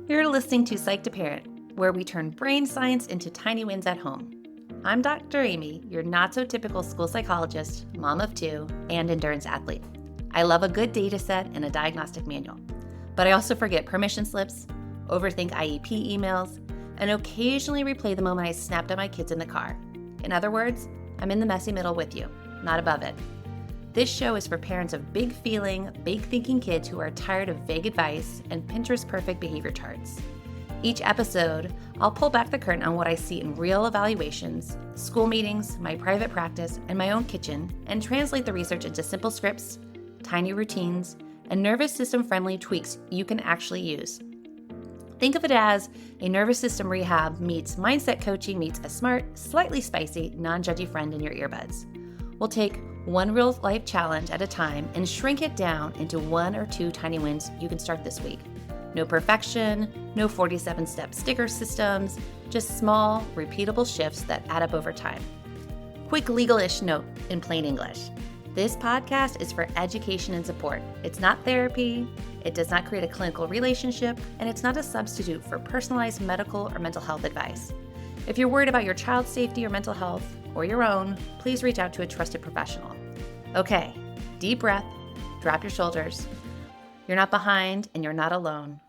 You're listening to Psych to Parent, where we turn brain science into tiny wins at home. I'm Dr. Amy, your not-so-typical school psychologist, mom of two, and endurance athlete. I love a good data set and a diagnostic manual. But I also forget permission slips, overthink IEP emails, and occasionally replay the moment I snapped at my kids in the car. In other words, I'm in the messy middle with you, not above it. This show is for parents of big feeling, big thinking kids who are tired of vague advice and Pinterest perfect behavior charts. Each episode, I'll pull back the curtain on what I see in real evaluations, school meetings, my private practice, and my own kitchen, and translate the research into simple scripts, tiny routines, and nervous system friendly tweaks you can actually use. Think of it as a nervous system rehab meets mindset coaching meets a smart, slightly spicy, non-judgy friend in your earbuds. We'll take one real life challenge at a time and shrink it down into 1 or 2 tiny wins you can start this week. No perfection, no 47-step sticker systems, just small, repeatable shifts that add up over time. Quick legal-ish note in plain English. This podcast is for education and support. It's not therapy, it does not create a clinical relationship, and it's not a substitute for personalized medical or mental health advice. If you're worried about your child's safety or mental health, or your own, please reach out to a trusted professional. Okay, deep breath, drop your shoulders. You're not behind and you're not alone.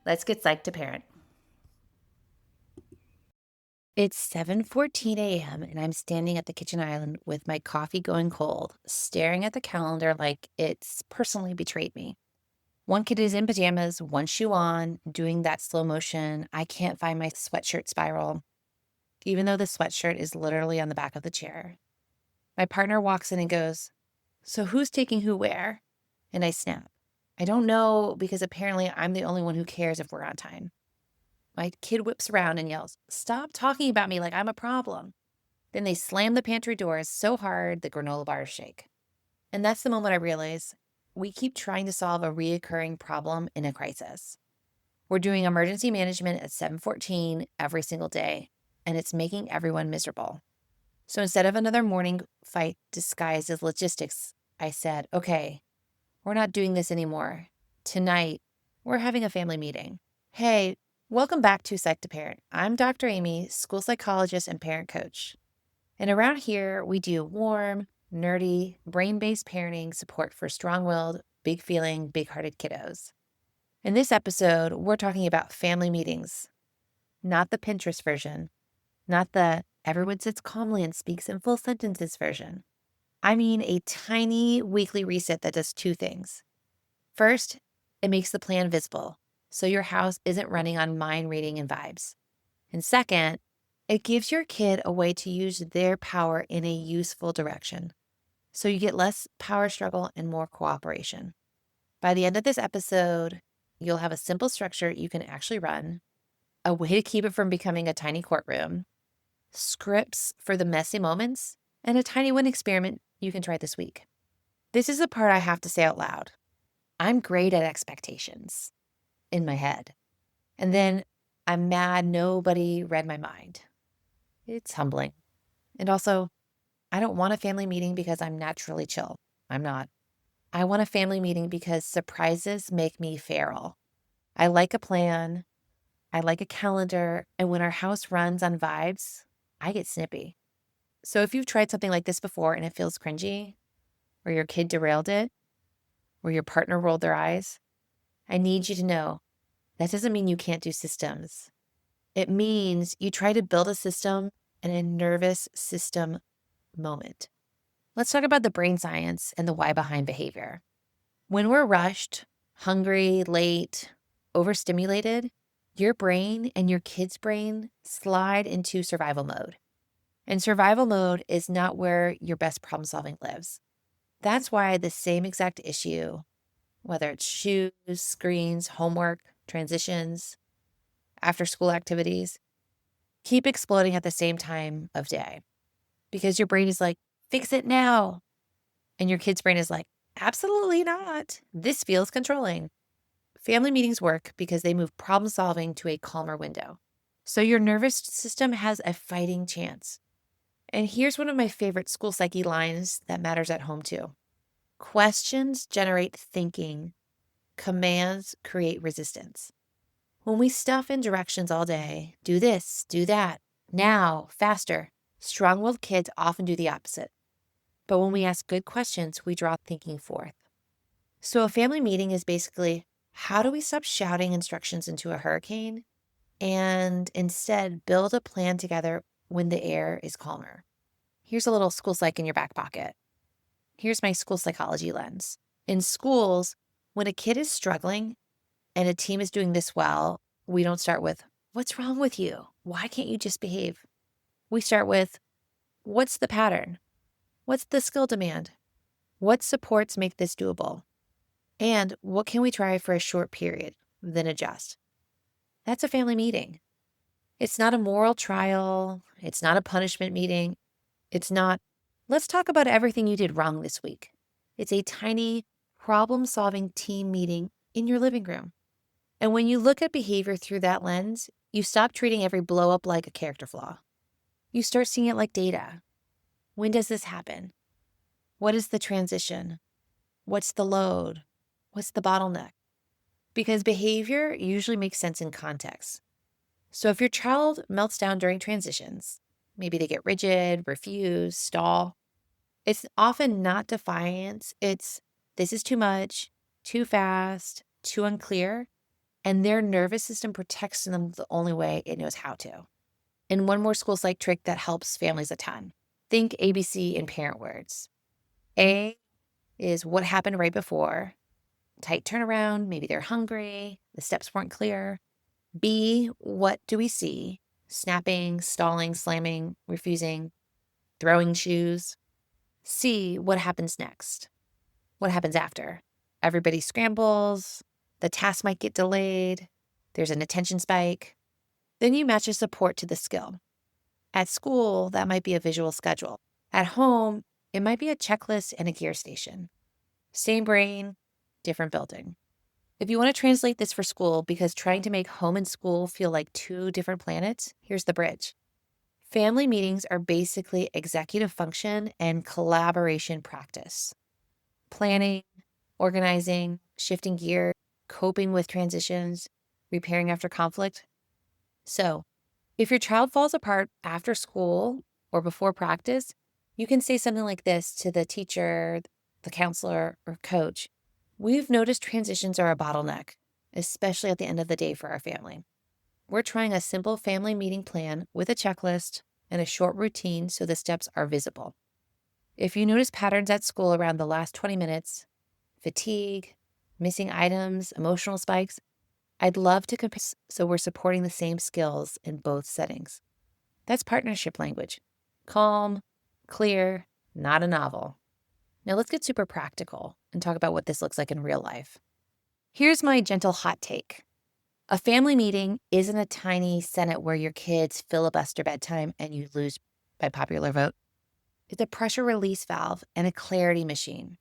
Let's get psyched to parent. It's 7:14 a.m. and I'm standing at the kitchen island with my coffee going cold, staring at the calendar like it's personally betrayed me. One kid is in pajamas, one shoe on, doing that slow motion, I can't find my sweatshirt spiral, even though the sweatshirt is literally on the back of the chair. My partner walks in and goes, "So who's taking who where?" And I snap. I don't know because apparently I'm the only one who cares if we're on time. My kid whips around and yells, "Stop talking about me like I'm a problem." Then they slam the pantry doors so hard the granola bars shake. And that's the moment I realize we keep trying to solve a reoccurring problem in a crisis. We're doing emergency management at 7:14 every single day, and it's making everyone miserable. So instead of another morning fight disguised as logistics, I said, okay, we're not doing this anymore. Tonight, we're having a family meeting. Hey, welcome back to Psych to Parent. I'm Dr. Amy, school psychologist and parent coach. And around here, we do warm, nerdy, brain-based parenting support for strong-willed, big-feeling, big-hearted kiddos. In this episode, we're talking about family meetings, not the Pinterest version, not the everyone sits calmly and speaks in full sentences version. I mean a tiny weekly reset that does 2 things. First, it makes the plan visible, so your house isn't running on mind reading and vibes. And second, it gives your kid a way to use their power in a useful direction, so you get less power struggle and more cooperation. By the end of this episode, you'll have a simple structure you can actually run, a way to keep it from becoming a tiny courtroom, scripts for the messy moments, and a tiny win experiment you can try this week. This is the part I have to say out loud. I'm great at expectations in my head. And then I'm mad nobody read my mind. It's humbling. And also, I don't want a family meeting because I'm naturally chill. I'm not. I want a family meeting because surprises make me feral. I like a plan. I like a calendar. And when our house runs on vibes, I get snippy. So if you've tried something like this before and it feels cringy, or your kid derailed it, or your partner rolled their eyes, I need you to know that doesn't mean you can't do systems. It means you try to build a system in a nervous system moment. Let's talk about the brain science and the why behind behavior. When we're rushed, hungry, late, overstimulated, your brain and your kid's brain slide into survival mode. And survival mode is not where your best problem solving lives. That's why the same exact issue, whether it's shoes, screens, homework, transitions, after school activities, keep exploding at the same time of day. Because your brain is like, fix it now. And your kid's brain is like, absolutely not. This feels controlling. Family meetings work because they move problem solving to a calmer window. So your nervous system has a fighting chance. And here's one of my favorite school psyche lines that matters at home too. Questions generate thinking. commands create resistance. When we stuff in directions all day, do this, do that, now, faster, strong-willed kids often do the opposite. But when we ask good questions, we draw thinking forth. So a family meeting is basically, how do we stop shouting instructions into a hurricane and instead build a plan together when the air is calmer? Here's a little school psych in your back pocket. Here's my school psychology lens. In schools, when a kid is struggling and a team is doing this well, we don't start with, what's wrong with you? Why can't you just behave? We start with, what's the pattern? What's the skill demand? What supports make this doable? And what can we try for a short period, then adjust? That's a family meeting. It's not a moral trial. It's not a punishment meeting. It's not, let's talk about everything you did wrong this week. It's a tiny problem-solving team meeting in your living room. And when you look at behavior through that lens, you stop treating every blow up like a character flaw. You start seeing it like data. When does this happen? What is the transition? What's the load? What's the bottleneck? Because behavior usually makes sense in context. So if your child melts down during transitions, maybe they get rigid, refuse, stall, it's often not defiance. It's, this is too much, too fast, too unclear, and their nervous system protects them the only way it knows how to. And one more school psych trick that helps families a ton. Think ABC in parent words. A is what happened right before. Tight turnaround, maybe they're hungry, the steps weren't clear. B, what do we see? Snapping, stalling, slamming, refusing, throwing shoes. C, what happens next? What happens after? Everybody scrambles, the task might get delayed, there's an attention spike. Then you match a support to the skill. At school, that might be a visual schedule. At home, it might be a checklist and a gear station. Same brain, different building. If you want to translate this for school, because trying to make home and school feel like two different planets, here's the bridge. Family meetings are basically executive function and collaboration practice. Planning, organizing, shifting gear, coping with transitions, repairing after conflict. So, if your child falls apart after school or before practice, you can say something like this to the teacher, the counselor, or coach. We've noticed transitions are a bottleneck, especially at the end of the day for our family. We're trying a simple family meeting plan with a checklist and a short routine so the steps are visible. If you notice patterns at school around the last 20 minutes, fatigue, missing items, emotional spikes, I'd love to compare so we're supporting the same skills in both settings. That's partnership language. Calm, clear, not a novel. Now let's get super practical and talk about what this looks like in real life. Here's my gentle hot take. A family meeting isn't a tiny Senate where your kids filibuster bedtime and you lose by popular vote. It's a pressure release valve and a clarity machine.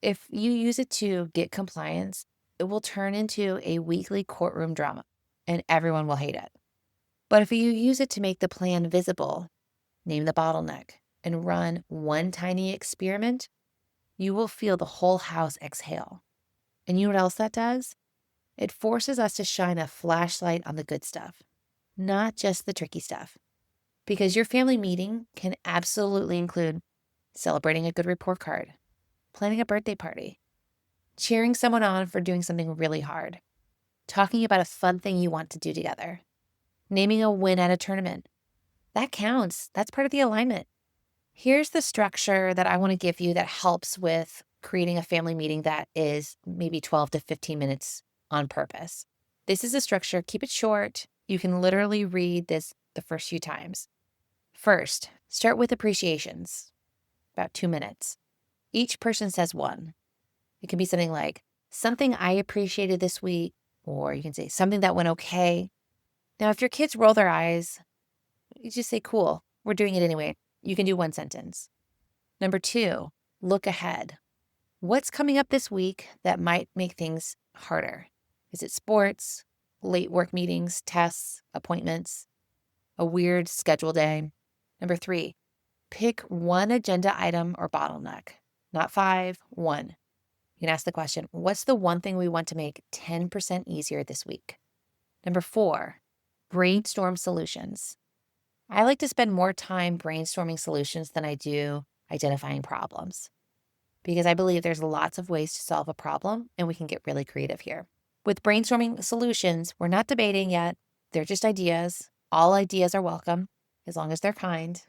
If you use it to get compliance, it will turn into a weekly courtroom drama and everyone will hate it. But if you use it to make the plan visible, name the bottleneck, and run one tiny experiment, you will feel the whole house exhale. And you know what else that does? It forces us to shine a flashlight on the good stuff, not just the tricky stuff. Because your family meeting can absolutely include celebrating a good report card, planning a birthday party, cheering someone on for doing something really hard, talking about a fun thing you want to do together, naming a win at a tournament. That counts. That's part of the alignment. Here's the structure that I want to give you that helps with creating a family meeting that is maybe 12 to 15 minutes on purpose. This is a structure. Keep it short. You can literally read this the first few times. First, start with appreciations, about 2 minutes. Each person says one. It can be something like, something I appreciated this week, or you can say something that went okay. Now, if your kids roll their eyes, you just say, cool, we're doing it anyway. You can do one sentence. Number 2, look ahead. What's coming up this week that might make things harder? Is it sports, late work meetings, tests, appointments, a weird schedule day? Number 3, pick one agenda item or bottleneck, not 5, 1. You can ask the question, what's the one thing we want to make 10% easier this week? Number 4, brainstorm solutions. I like to spend more time brainstorming solutions than I do identifying problems because I believe there's lots of ways to solve a problem and we can get really creative here. With brainstorming solutions, we're not debating yet. They're just ideas. All ideas are welcome as long as they're kind.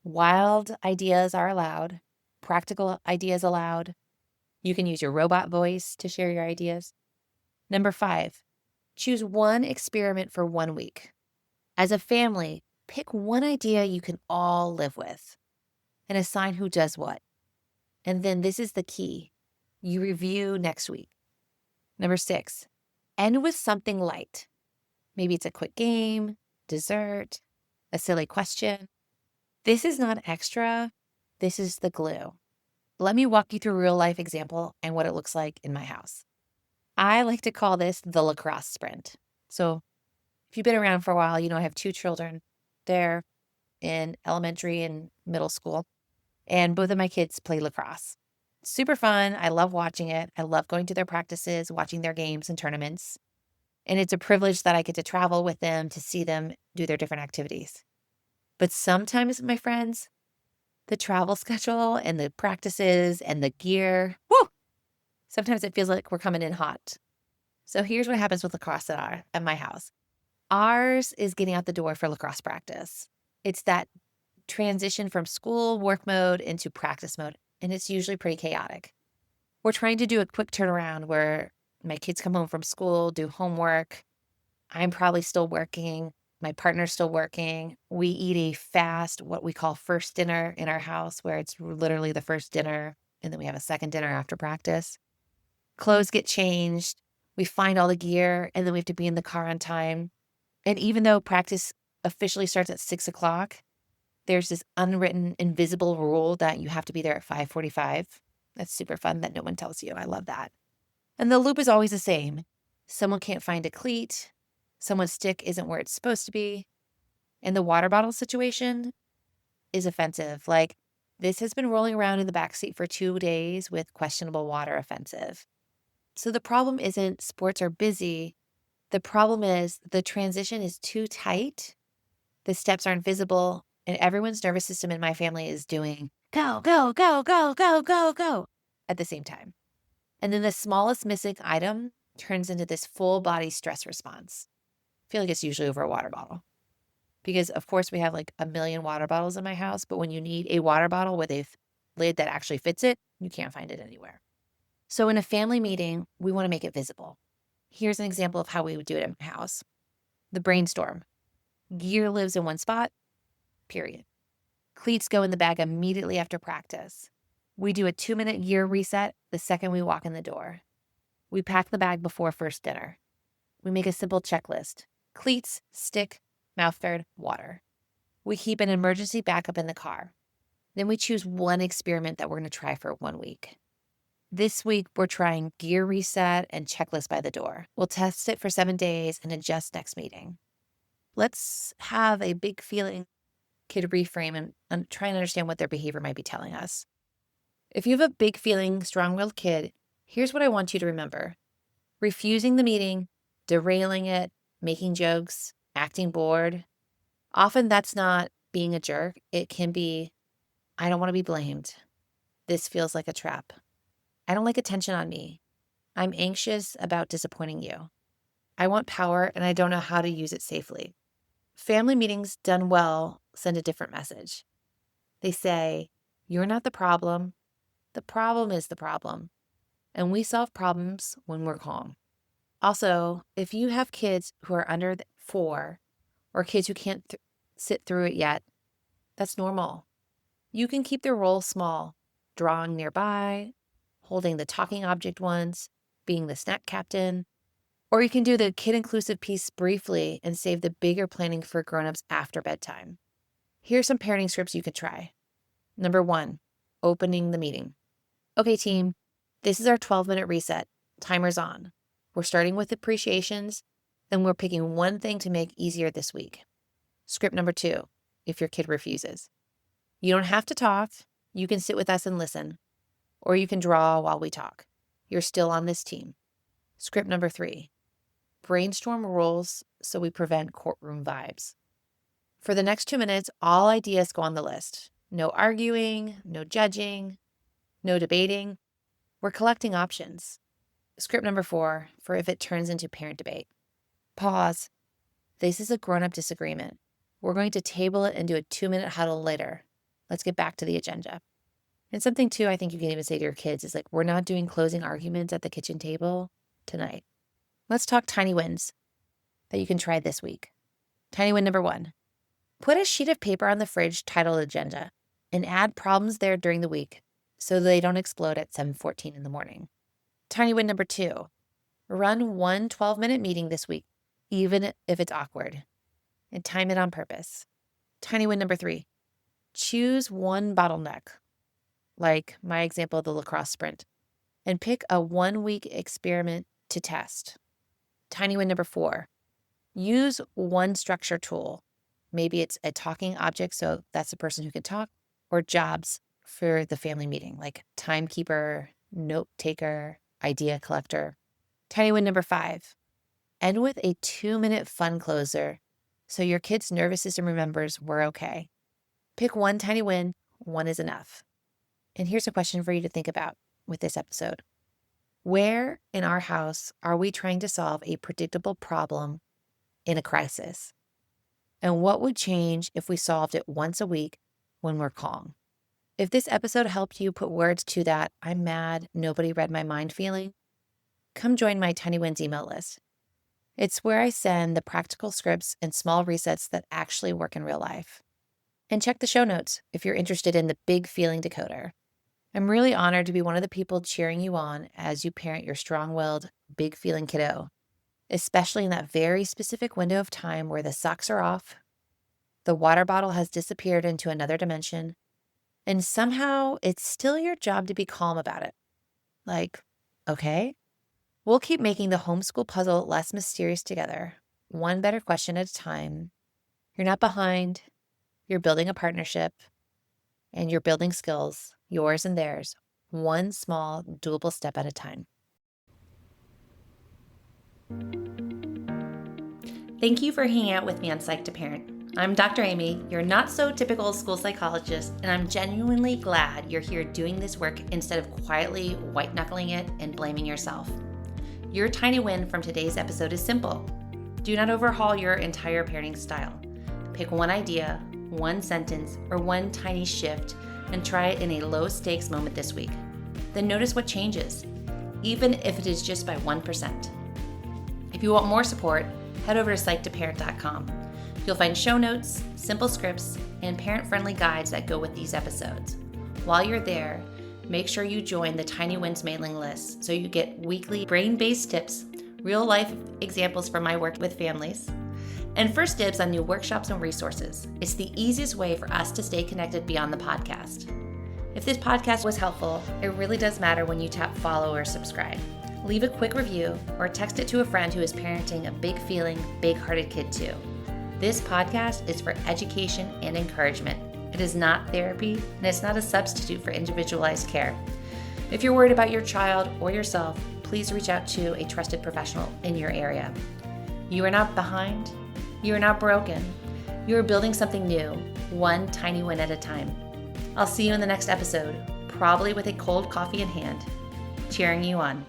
Wild ideas are allowed. Practical ideas allowed. You can use your robot voice to share your ideas. Number 5, choose one experiment for 1 week. As a family, pick one idea you can all live with and assign who does what. And then this is the key. You review next week. Number 6, end with something light. Maybe it's a quick game, dessert, a silly question. This is not extra. This is the glue. Let me walk you through a real life example and what it looks like in my house. I like to call this the lacrosse sprint. So if you've been around for a while, I have 2 children. They're in elementary and middle school, and both of my kids play lacrosse. Super fun. I love watching it. I love going to their practices, watching their games and tournaments. And it's a privilege that I get to travel with them to see them do their different activities. But sometimes, my friends, the travel schedule and the practices and the gear, whoo! Sometimes it feels like we're coming in hot. So here's what happens with lacrosse at my house. Ours is getting out the door for lacrosse practice. It's that transition from school work mode into practice mode, and it's usually pretty chaotic. We're trying to do a quick turnaround where my kids come home from school, do homework. I'm probably still working. My partner's still working. We eat a fast, what we call first dinner in our house, where it's literally the first dinner, and then we have a second dinner after practice. Clothes get changed. We find all the gear, and then we have to be in the car on time. And even though practice officially starts at 6 o'clock, there's this unwritten, invisible rule that you have to be there at 5:45. That's super fun that no one tells you. I love that. And the loop is always the same. Someone can't find a cleat. Someone's stick isn't where it's supposed to be. And the water bottle situation is offensive. Like, this has been rolling around in the backseat for 2 days with questionable water offensive. So the problem isn't sports are busy. The problem is the transition is too tight. The steps aren't visible. And everyone's nervous system in my family is doing go, go, go, go, go, go, go at the same time. And then the smallest missing item turns into this full body stress response. I feel like it's usually over a water bottle. Because, of course, we have like a million water bottles in my house. But when you need a water bottle with a lid that actually fits it, you can't find it anywhere. So in a family meeting, we want to make it visible. Here's an example of how we would do it in my house. The brainstorm. Gear lives in one spot, period. Cleats go in the bag immediately after practice. We do a 2-minute gear reset the second we walk in the door. We pack the bag before first dinner. We make a simple checklist. Cleats, stick, mouthguard, water. We keep an emergency backup in the car. Then we choose one experiment that we're going to try for 1 week. This week, we're trying gear reset and checklist by the door. We'll test it for 7 days and adjust next meeting. Let's have a big feeling kid reframe and try and understand what their behavior might be telling us. If you have a big feeling, strong-willed kid, here's what I want you to remember. Refusing the meeting, derailing it, making jokes, acting bored. Often that's not being a jerk. It can be, I don't want to be blamed. This feels like a trap. I don't like attention on me. I'm anxious about disappointing you. I want power and I don't know how to use it safely. Family meetings done well send a different message. They say, you're not the problem. The problem is the problem. And we solve problems when we're calm. Also, if you have kids who are under 4 or kids who can't sit through it yet, that's normal. You can keep their role small, drawing nearby, holding the talking object once, being the snack captain, or you can do the kid-inclusive piece briefly and save the bigger planning for grown-ups after bedtime. Here's some parenting scripts you can try. Number 1, opening the meeting. Okay, team, this is our 12-minute reset. Timer's on. We're starting with appreciations, then we're picking one thing to make easier this week. Script number 2, if your kid refuses. You don't have to talk. You can sit with us and listen, or you can draw while we talk. You're still on this team. Script number 3, brainstorm rules so we prevent courtroom vibes. For the next 2 minutes, all ideas go on the list. No arguing, no judging, no debating. We're collecting options. Script number 4, for if it turns into parent debate. Pause. This is a grown-up disagreement. We're going to table it and do a 2-minute huddle later. Let's get back to the agenda. And something too, I think you can even say to your kids is like, we're not doing closing arguments at the kitchen table tonight. Let's talk tiny wins that you can try this week. Tiny win number 1, put a sheet of paper on the fridge titled agenda and add problems there during the week so they don't explode at 7:14 in the morning. Tiny win number 2, run one 12-minute meeting this week, even if it's awkward, and time it on purpose. Tiny win number 3, choose one bottleneck, like my example, the lacrosse sprint, and pick a 1-week experiment to test. Tiny win number 4, use one structure tool. Maybe it's a talking object, so that's the person who can talk, or jobs for the family meeting, like timekeeper, note taker, idea collector. Tiny win number 5, end with a 2-minute fun closer so your kid's nervous system remembers we're okay. Pick one tiny win, one is enough. And here's a question for you to think about with this episode. Where in our house are we trying to solve a predictable problem in a crisis? And what would change if we solved it once a week when we're calm? If this episode helped you put words to that "I'm mad, nobody read my mind" feeling, come join my Tiny Wins email list. It's where I send the practical scripts and small resets that actually work in real life. And check the show notes if you're interested in the big feeling decoder. I'm really honored to be one of the people cheering you on as you parent your strong-willed, big feeling kiddo, especially in that very specific window of time where the socks are off, the water bottle has disappeared into another dimension, and somehow it's still your job to be calm about it. Like, okay, we'll keep making the homeschool puzzle less mysterious together, one better question at a time. You're not behind, you're building a partnership, and you're building skills, yours and theirs, one small, doable step at a time. Thank you for hanging out with me on Psych to Parent. I'm Dr. Amy, your not-so-typical school psychologist, and I'm genuinely glad you're here doing this work instead of quietly white-knuckling it and blaming yourself. Your tiny win from today's episode is simple. Do not overhaul your entire parenting style. Pick one idea, one sentence, or one tiny shift and try it in a low-stakes moment this week. Then notice what changes, even if it is just by 1%. If you want more support, head over to psychtoparent.com. You'll find show notes, simple scripts, and parent-friendly guides that go with these episodes. While you're there, make sure you join the Tiny Wins mailing list so you get weekly brain-based tips, real-life examples from my work with families, and first dibs on new workshops and resources. It's the easiest way for us to stay connected beyond the podcast. If this podcast was helpful, it really does matter when you tap follow or subscribe. Leave a quick review or text it to a friend who is parenting a big feeling, big-hearted kid too. This podcast is for education and encouragement. It is not therapy, and it's not a substitute for individualized care. If you're worried about your child or yourself, please reach out to a trusted professional in your area. You are not behind. You are not broken. You are building something new, one tiny win at a time. I'll see you in the next episode, probably with a cold coffee in hand, cheering you on.